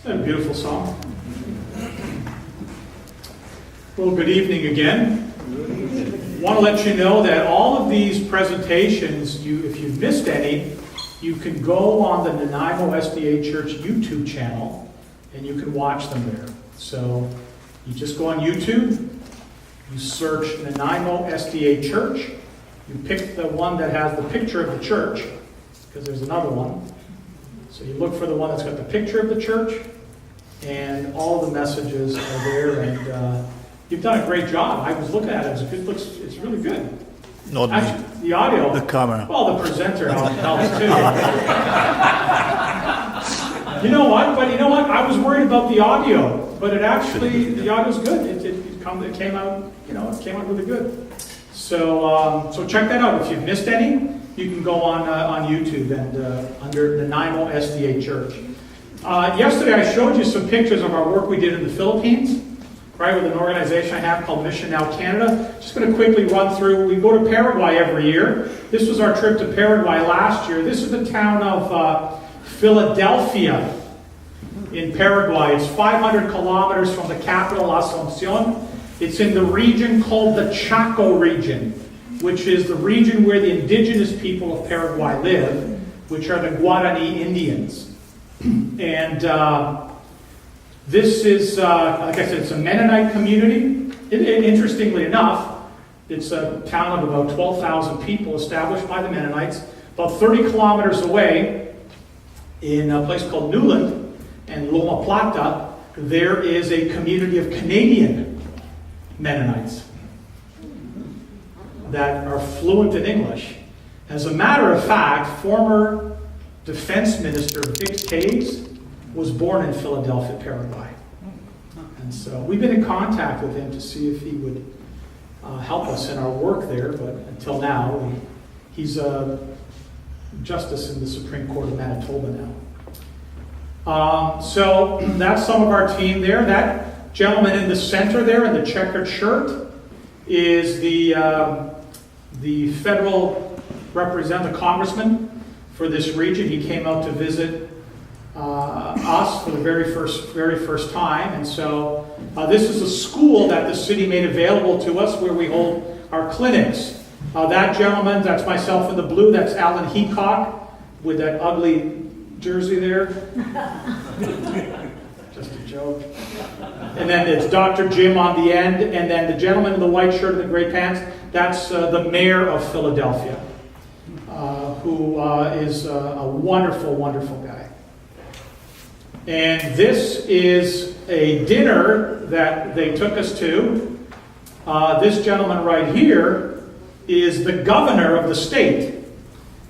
Isn't that a beautiful song? Well, good evening again. I want to let you know that all of these presentations, if you've missed any, you can go on the Nanaimo SDA Church YouTube channel and you can watch them there. So you just go on YouTube, you search Nanaimo SDA Church, you pick the one that has the picture of the church, because there's another one. So you look for the one that's got the picture of the church, and all the messages are there, and you've done a great job. I was looking at it, it's really good. Not Actually, the audio, the camera. well, the presenter helps too. You know what? I was worried about the audio, but the audio's good. It came out, it came out really good. So check that out. If you've missed any, you can go on YouTube and under Nanaimo SDA Church. Yesterday I showed you some pictures of our work we did in the Philippines, right, with an organization I have called Mission Now Canada. Just going to quickly run through. We go to Paraguay every year. This was our trip to Paraguay last year. This is the town of Philadelphia in Paraguay. It's 500 kilometers from the capital, Asunción. It's in the region called the Chaco region, which is the region where the indigenous people of Paraguay live, which are the Guarani Indians. And this is, like I said, it's a Mennonite community. Interestingly enough, it's a town of about 12,000 people established by the Mennonites. About 30 kilometers away, in a place called Newland and Loma Plata, there is a community of Canadian Mennonites that are fluent in English. As a matter of fact, former Defense Minister Vic Taves was born in Philadelphia, Paraguay. And so we've been in contact with him to see if he would help us in our work there, but until now, he's a justice in the Supreme Court of Manitoba now. So that's some of our team there. That gentleman in the center there in the checkered shirt is the federal representative, congressman for this region. He came out to visit us for the very first time, and so this is a school that the city made available to us where we hold our clinics. That gentleman, that's myself in the blue, that's Alan Heacock with that ugly jersey there. Just a joke. And then it's Dr. Jim on the end, and then the gentleman in the white shirt and the gray pants, that's the mayor of Philadelphia, who is a wonderful, wonderful guy. And this is a dinner that they took us to. This gentleman right here is the governor of the state.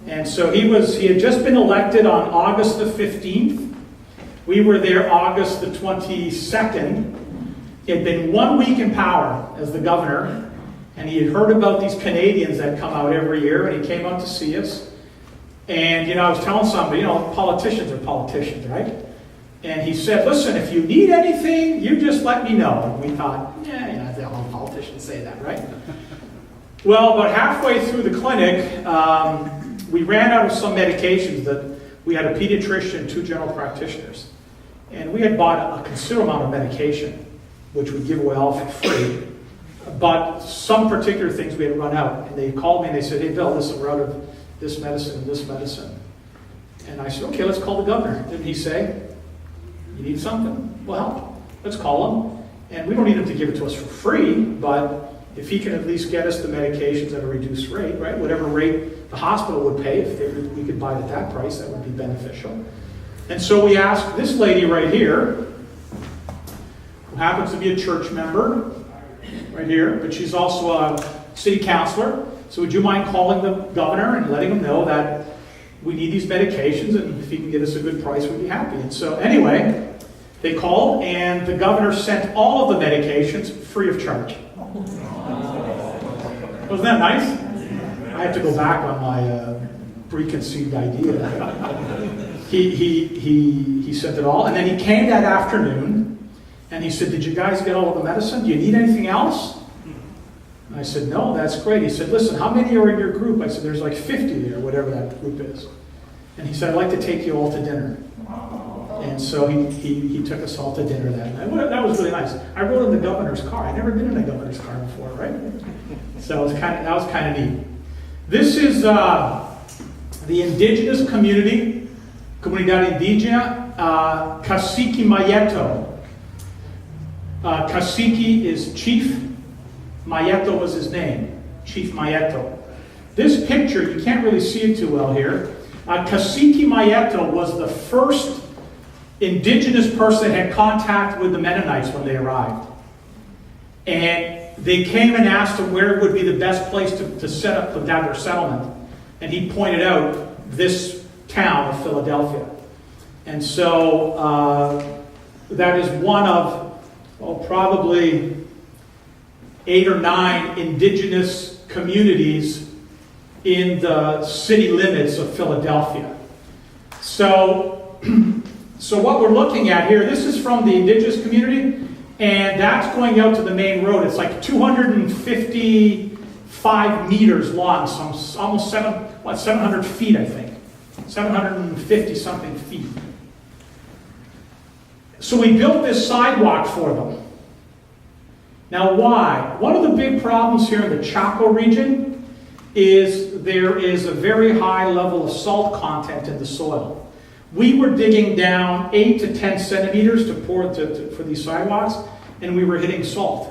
And so he had just been elected on August the 15th. We were there August the 22nd. He had been 1 week in power as the governor, and he had heard about these Canadians that come out every year, and he came out to see us. And, I was telling somebody, politicians are politicians, right? And he said, listen, if you need anything, you just let me know. And we thought, all politicians say that, right? Well, about halfway through the clinic, we ran out of some medications that we had a pediatrician and 2 general practitioners. And we had bought a considerable amount of medication, which we give away all for free. But some particular things we had run out. And they called me and they said, hey, Bill, listen, we're out of this medicine and this medicine. And I said, okay, let's call the governor. Didn't he say, you need something? Well, let's call him. And we don't need him to give it to us for free, but if he can at least get us the medications at a reduced rate, right? Whatever rate the hospital would pay, if we could buy it at that price, that would be beneficial. And so we asked this lady right here, who happens to be a church member, right here, but she's also a city councilor. So would you mind calling the governor and letting him know that we need these medications, and if he can get us a good price, we'd be happy. And so anyway, they called, and the governor sent all of the medications free of charge. Wasn't that nice? I have to go back on my preconceived idea. He sent it all, and then he came that afternoon, and he said, did you guys get all of the medicine? Do you need anything else? And I said, no, that's great. He said, listen, how many are in your group? I said, there's like 50 there, whatever that group is. And he said, I'd like to take you all to dinner. And so he took us all to dinner that night. Well, that was really nice. I rode in the governor's car. I'd never been in a governor's car before, right? So that was kind of neat. This is the indigenous community, Comunidad Indígena, Cacique Mayeto. Cacique is chief. Mayeto was his name, Chief Mayeto. This picture, you can't really see it too well here. Cacique Mayeto was the first indigenous person that had contact with the Mennonites when they arrived. And they came and asked him where would be the best place to set up the their settlement. And he pointed out this town of Philadelphia. And so that is one of, probably 8 or 9 indigenous communities in the city limits of Philadelphia. So what we're looking at here, this is from the indigenous community, and that's going out to the main road. It's like 255 meters long, almost 700 feet, I think. 750 something feet. So we built this sidewalk for them. Now why? One of the big problems here in the Chaco region is there is a very high level of salt content in the soil. We were digging down 8 to 10 centimeters to pour for these sidewalks, and we were hitting salt.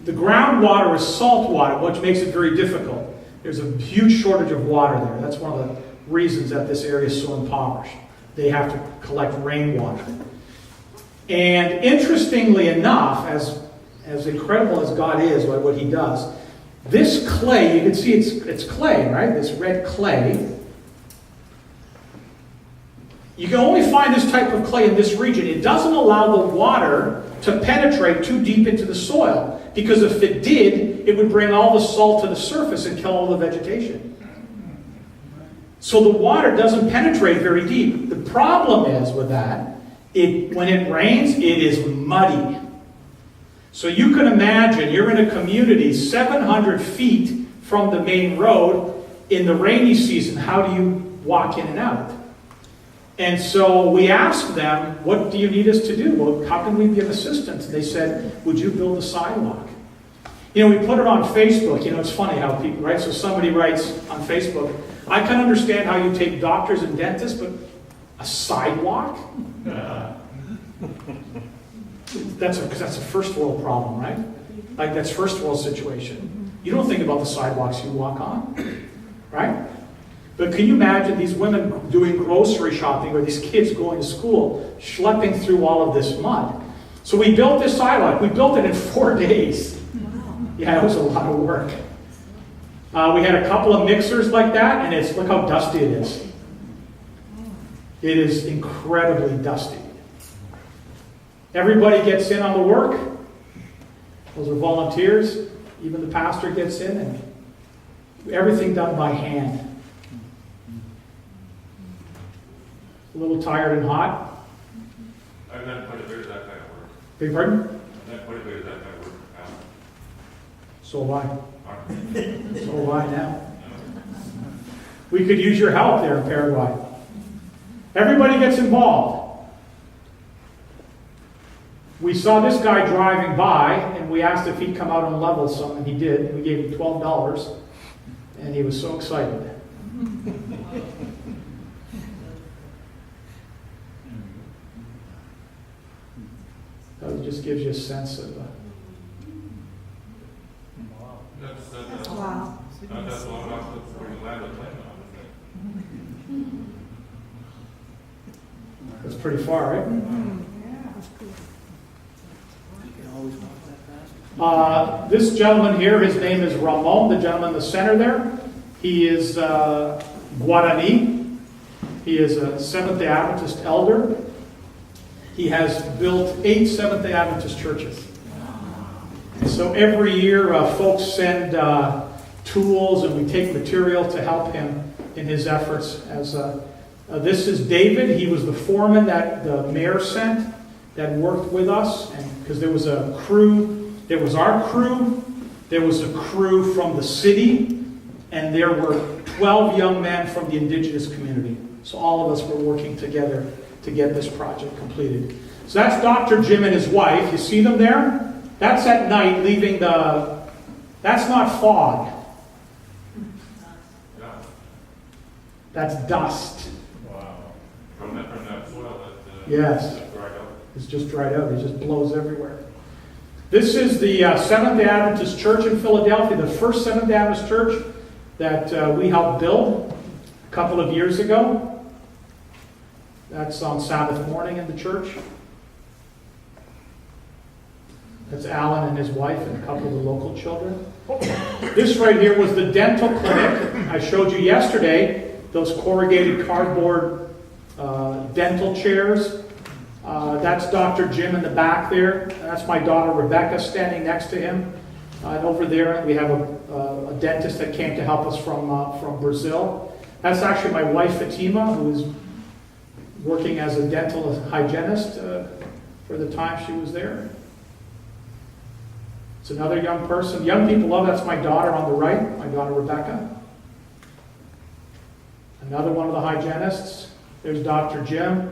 The groundwater is salt water, which makes it very difficult. There's a huge shortage of water there. That's one of the reasons that this area is so impoverished. They have to collect rainwater. And interestingly enough, as incredible as God is, what he does, this clay, you can see it's clay, right? This red clay. You can only find this type of clay in this region. It doesn't allow the water to penetrate too deep into the soil, because if it did, it would bring all the salt to the surface and kill all the vegetation. So the water doesn't penetrate very deep. The problem is with that, when it rains, it is muddy. So you can imagine you're in a community 700 feet from the main road. In the rainy season, how do you walk in and out? And so we asked them, what do you need us to do? Well, how can we be of assistance? And they said, would you build a sidewalk? We put it on Facebook. It's funny how people, right? So somebody writes on Facebook, I can understand how you take doctors and dentists, but a sidewalk? That's a first world problem, right? Like that's first world situation. You don't think about the sidewalks you walk on, right? But can you imagine these women doing grocery shopping or these kids going to school, schlepping through all of this mud? So we built this sidewalk. We built it in 4 days. Yeah, it was a lot of work. We had a couple of mixers like that, and look how dusty it is. It is incredibly dusty. Everybody gets in on the work. Those are volunteers. Even the pastor gets in, and everything done by hand. A little tired and hot. I've done quite a bit of that kind of work. Beg your pardon? I've done quite a bit of that kind of work. So have I. So have I now. We could use your help there in Paraguay. Everybody gets involved. We saw this guy driving by, and we asked if he'd come out and level something. He did. We gave him $12, and he was so excited. That just gives you a sense of... Wow. That's long enough for the land of plane on, That's pretty far, right? This gentleman here, his name is Ramon, the gentleman in the center there. He is Guarani. He is a Seventh-day Adventist elder. He has built 8 Seventh-day Adventist churches. So every year, folks send tools, and we take material to help him in his efforts. This is David. He was the foreman that the mayor sent that worked with us, and because there was a crew. There was our crew. There was a crew from the city, and there were 12 young men from the indigenous community. So all of us were working together to get this project completed. So that's Dr. Jim and his wife. You see them there? That's at night leaving the... That's not fog. Yeah. That's dust. Wow. From that soil that, Yes. that dried up. It's just dried out. It just blows everywhere. This is the Seventh-day Adventist Church in Philadelphia, the first Seventh-day Adventist church that we helped build a couple of years ago. That's on Sabbath morning in the church. That's Alan and his wife and a couple of the local children. This right here was the dental clinic I showed you yesterday. Those corrugated cardboard dental chairs. That's Dr. Jim in the back there. That's my daughter Rebecca standing next to him. And over there we have a dentist that came to help us from Brazil. That's actually my wife Fatima, who is working as a dental hygienist for the time she was there. It's another young person. Young people love, that's my daughter on the right, my daughter Rebecca. Another one of the hygienists. There's Dr. Jim.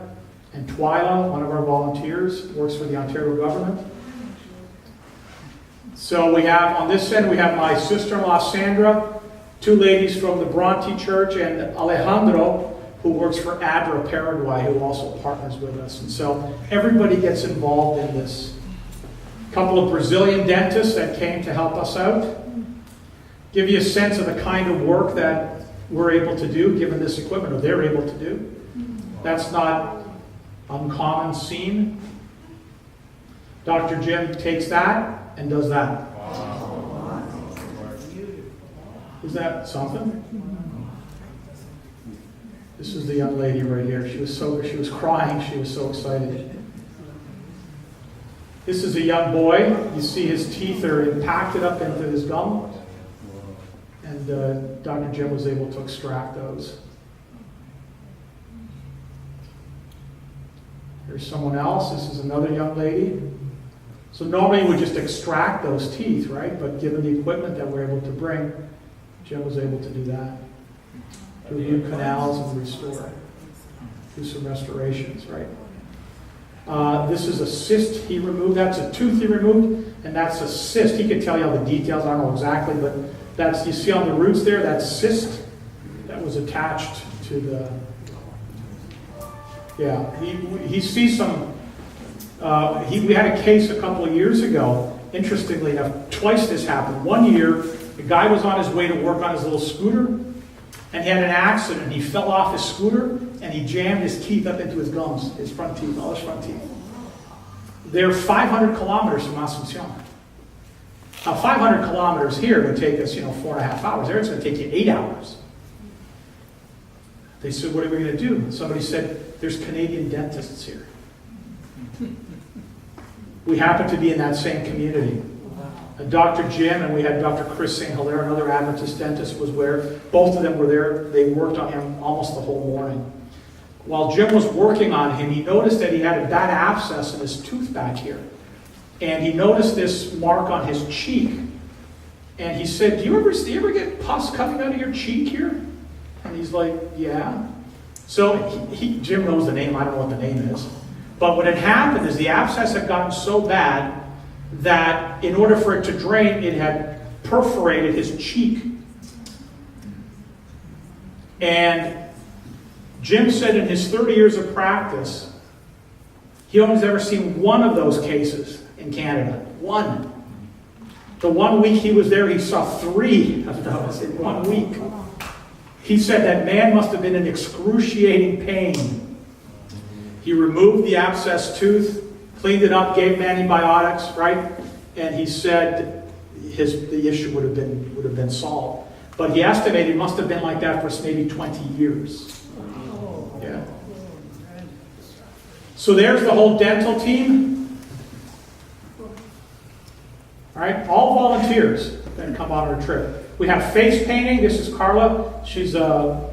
And Twyla, one of our volunteers, works for the Ontario government. So we have, on this end, we have my sister-in-law Sandra, two ladies from the Bronte Church, and Alejandro, who works for ADRA Paraguay, who also partners with us. And so everybody gets involved in this. A couple of Brazilian dentists that came to help us out. Give you a sense of the kind of work that we're able to do, given this equipment, or they're able to do. That's not uncommon scene. Dr. Jim takes that and does that. Is that something? This is the young lady right here. She was crying. She was so excited. This is a young boy. You see his teeth are impacted up into his gum. And Dr. Jim was able to extract those. Here's someone else. This is another young lady. So normally we just extract those teeth, right? But given the equipment that we're able to bring, Jim was able to do that. Do root canals and restore. Do some restorations, right? This is a cyst he removed. That's a tooth he removed, and that's a cyst. He could tell you all the details. I don't know exactly, but that's, you see on the roots there, that cyst that was attached to the... Yeah, he sees some... we had a case a couple of years ago. Interestingly enough, twice this happened. One year, the guy was on his way to work on his little scooter, and he had an accident. He fell off his scooter, and he jammed his teeth up into his gums, his front teeth, all his front teeth. They're 500 kilometers from Asuncion. Now, 500 kilometers here would take us, 4.5 hours. There, it's going to take you 8 hours. They said, what are we going to do? Somebody said, there's Canadian dentists here. We happen to be in that same community. Dr. Jim and we had Dr. Chris St. Hilaire, another Adventist dentist, was where both of them were there. They worked on him almost the whole morning. While Jim was working on him, he noticed that he had a bad abscess in his tooth back here. And he noticed this mark on his cheek. And he said, do you ever get pus coming out of your cheek here? And he's like, yeah. So Jim knows the name. I don't know what the name is. But what had happened is the abscess had gotten so bad that in order for it to drain, it had perforated his cheek. And Jim said in his 30 years of practice, he only has ever seen one of those cases in Canada. One. The 1 week he was there, he saw 3 of those in 1 week. He said that man must have been in excruciating pain. He removed the abscessed tooth, cleaned it up, gave him antibiotics, right? And he said the issue would have been solved. But he estimated it must have been like that for maybe 20 years. Yeah. So there's the whole dental team. All right, all volunteers that come on our trip. We have face painting. This is Carla. She's a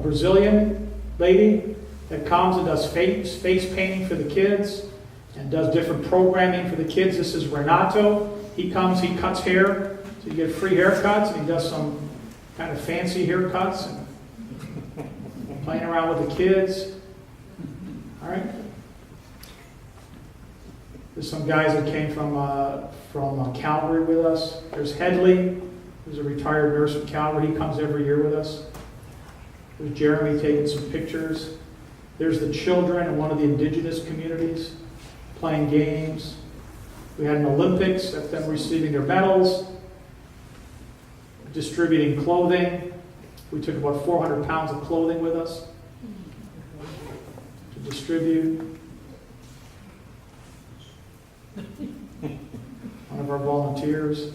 Brazilian lady that comes and does face painting for the kids and does different programming for the kids. This is Renato. He comes, he cuts hair, so you get free haircuts, and he does some kind of fancy haircuts and playing around with the kids. All All right. There's some guys that came from Calvary with us. There's Headley, who's a retired nurse from Calvary. He comes every year with us. There's Jeremy taking some pictures. There's the children in one of the indigenous communities playing games. We had an Olympics, that's them receiving their medals, distributing clothing. We took about 400 pounds of clothing with us to distribute. One of our volunteers.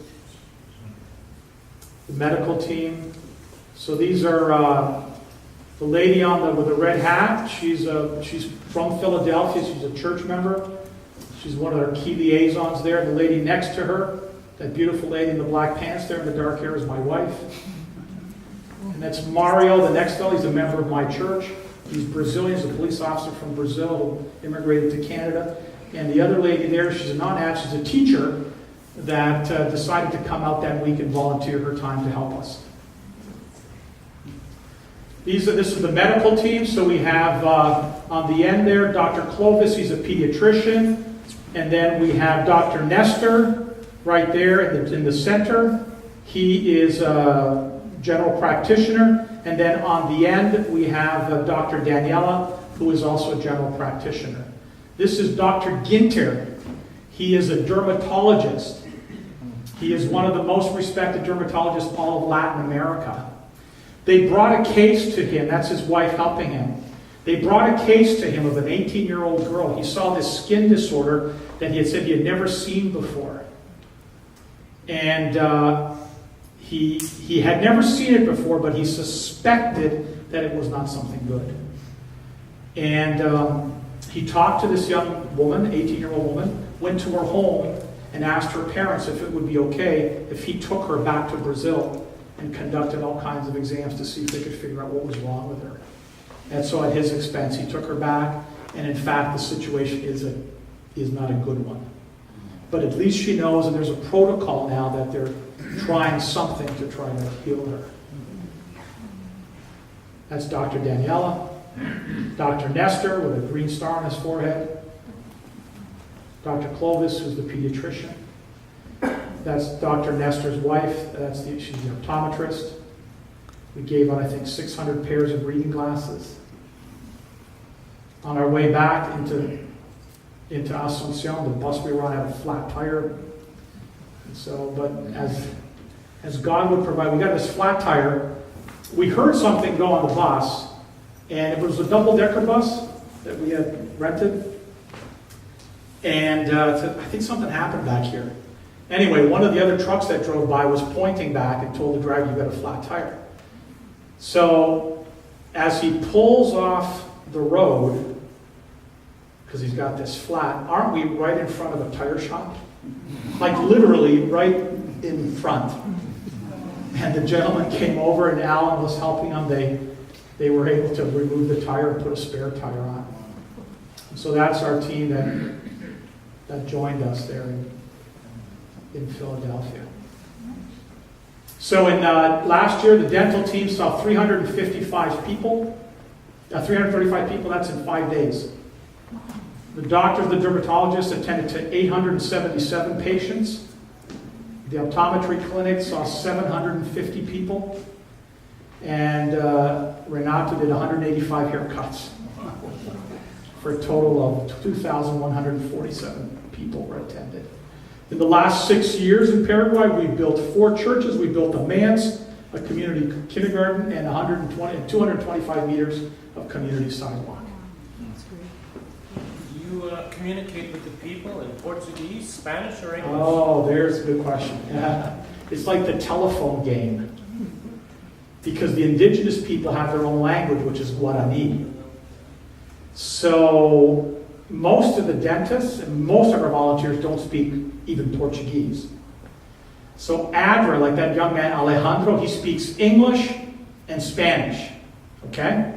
The medical team. So these are the lady with the red hat. She's from Philadelphia. She's a church member. She's one of our key liaisons there. The lady next to her, that beautiful lady in the black pants there in the dark hair, is my wife. And that's Mario, the next fellow. He's a member of my church. He's Brazilian. He's a police officer from Brazil who immigrated to Canada. And the other lady there, she's a non-ad. She's a teacher that decided to come out that week and volunteer her time to help us. This is the medical team. So we have on the end there, Dr. Clovis. He's a pediatrician. And then we have Dr. Nestor right there in the center. He is a general practitioner. And then on the end, we have Dr. Daniela, who is also a general practitioner. This is Dr. Ginter. He is a dermatologist. He is one of the most respected dermatologists in all of Latin America. They brought a case to him. That's his wife helping him. They brought a case to him of an 18-year-old girl. He saw this skin disorder that he had said he had never seen before. And he had never seen it before, but he suspected that it was not something good. And he talked to this young woman, 18-year-old woman, went to her home and asked her parents if it would be okay if he took her back to Brazil and conducted all kinds of exams to see if they could figure out what was wrong with her. And so at his expense, he took her back, and in fact, the situation is not a good one. But at least she knows, and there's a protocol now that they're trying something to try to heal her. That's Dr. Daniela. Dr. Nestor with a green star on his forehead. Dr. Clovis, who's the pediatrician. That's Dr. Nestor's wife. She's the optometrist. We gave out, I think, 600 pairs of reading glasses. On our way back into Asuncion, the bus we were on had a flat tire. And so, but as God would provide, we got this flat tire. We heard something go on the bus, and it was a double-decker bus that we had rented. And I think something happened back here. Anyway, one of the other trucks that drove by was pointing back and told the driver, "You got a flat tire." So as he pulls off the road, because he's got this flat, aren't we right in front of a tire shop? Like literally right in front. And the gentleman came over and Alan was helping them. They were able to remove the tire and put a spare tire on. So that's our team that joined us there in Philadelphia. So in last year, the dental team saw 335 people. 335 people, that's in 5 days. The doctors, the dermatologists attended to 877 patients. The optometry clinic saw 750 people. And Renato did 185 haircuts. For a total of 2,147 people were attended. In the last 6 years in Paraguay, we built 4 churches. We built a manse, a community kindergarten, and 225 meters of community sidewalk. You communicate with the people in Portuguese, Spanish, or English? Oh, there's a good question. Yeah. It's like the telephone game. Because the indigenous people have their own language, which is Guarani. So most of the dentists and most of our volunteers don't speak even Portuguese. So Adra, like that young man Alejandro, he speaks English and Spanish. Okay?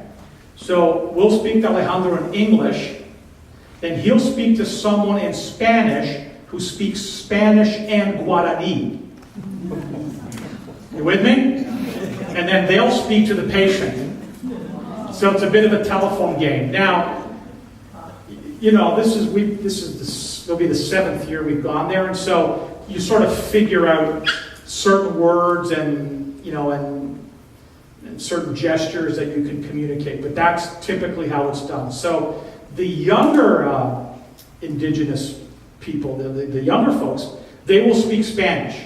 So we'll speak to Alejandro in English, then he'll speak to someone in Spanish who speaks Spanish and Guarani. You with me? And then they'll speak to the patient. So it's a bit of a telephone game. Now, you know, it'll be the 7th year we've gone there, and so you sort of figure out certain words and, you know, and certain gestures that you can communicate, but that's typically how it's done. So the younger indigenous people, the younger folks, they will speak Spanish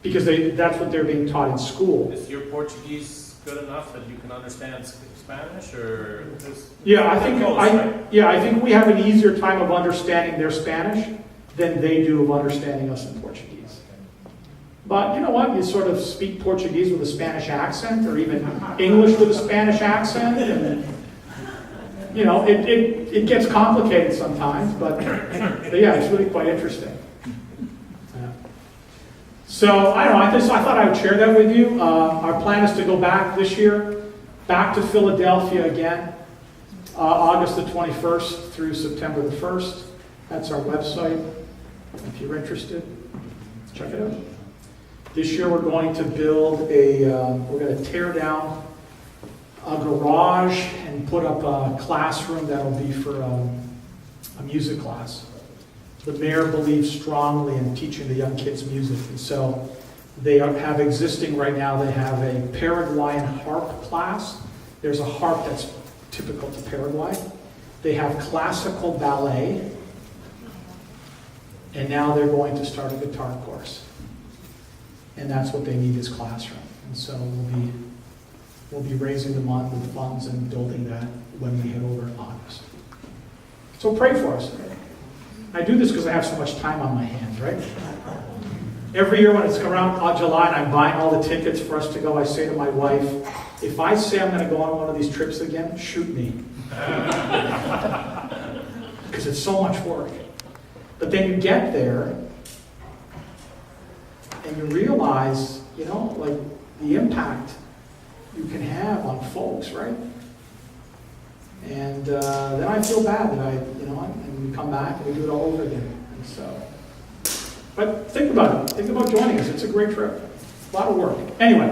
because that's what they're being taught in school. Is your Portuguese good enough that you can understand Spanish, or? Yeah, I think we have an easier time of understanding their Spanish than they do of understanding us in Portuguese. But you know what? You sort of speak Portuguese with a Spanish accent, or even English with a Spanish accent, and you know, it gets complicated sometimes, but yeah, it's really quite interesting. Yeah. So, I don't know, I thought I would share that with you. Our plan is to go back this year, back to Philadelphia again, August the 21st through September the 1st. That's our website. If you're interested, check it out. This year we're going to build we're going to tear down a garage and put up a classroom that'll be for a music class. The mayor believes strongly in teaching the young kids music, and so they have existing right now, they have a Paraguayan harp class. There's a harp that's typical to Paraguay. They have classical ballet, and now they're going to start a guitar course. And that's what they need, is classroom. And so we'll be raising the funds and building that when we head over in August. So pray for us. I do this because I have so much time on my hands, right? Every year when it's around July and I'm buying all the tickets for us to go, I say to my wife, if I say I'm going to go on one of these trips again, shoot me. Because it's so much work. But then you get there and you realize, you know, like the impact you can have on folks, right? And then I feel bad that and we come back and we do it all over again. And so, but think about it. Think about joining us. It's a great trip. A lot of work. Anyway,